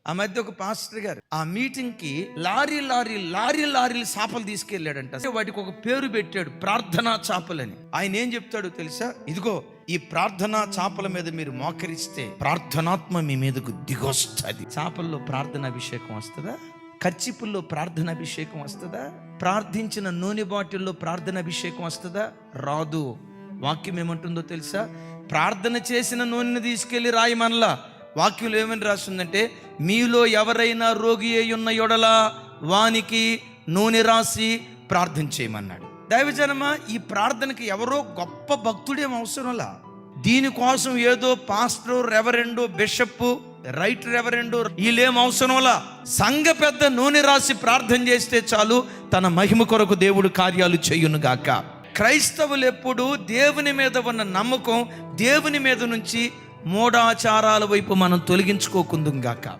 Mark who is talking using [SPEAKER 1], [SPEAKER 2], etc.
[SPEAKER 1] ఆ మధ్య ఒక పాస్టర్ గారు ఆ మీటింగ్ కి లారీలు చేపలు తీసుకెళ్ళాడంట. వాటికి ఒక పేరు పెట్టాడు, ప్రార్థనా చేపలని. ఆయన ఏం చెప్తాడో తెలుసా? ఇదిగో ఈ ప్రార్థనా చేపల మీద మీరు మోకరిస్తే ప్రార్థనాత్మ మీ మీదకు దిగొస్తుంది. చేపల్లో ప్రార్థన అభిషేకం వస్తుందా? కచ్చిపుల్లో ప్రార్థన అభిషేకం వస్తుందా? ప్రార్థించిన నూనె బాటిల్లో ప్రార్థన అభిషేకం వస్తుందా? రాదు. వాక్యం ఏమంటుందో తెలుసా? ప్రార్థన చేసిన నూనెను తీసుకెళ్లి రాయమనలా. వాక్యంలో ఏమని రాస్తుందంటే, మీలో ఎవరైనా రోగి అయి ఉన్న యెడల వానికి నూనె రాసి ప్రార్థన చేయమన్నాడు. దైవజనమా, ఈ ప్రార్థనకి ఎవరో గొప్ప భక్తుడేం అవసరంలా. దీనికోసం ఏదో పాస్టర్, రెవరెండు, బిషప్, రైట్ రెవరెండు వీళ్ళేం అవసరంలా. సంఘ పెద్ద నూనె రాసి ప్రార్థన చేస్తే చాలు, తన మహిమ కొరకు దేవుడు కార్యాలు చేయును గాక. క్రైస్తవులు ఎప్పుడు దేవుని మీద ఉన్న నమ్మకం, దేవుని మీద నుంచి మూఢాచారాల వైపు మనం తొలగించుకోకుందుం గాక.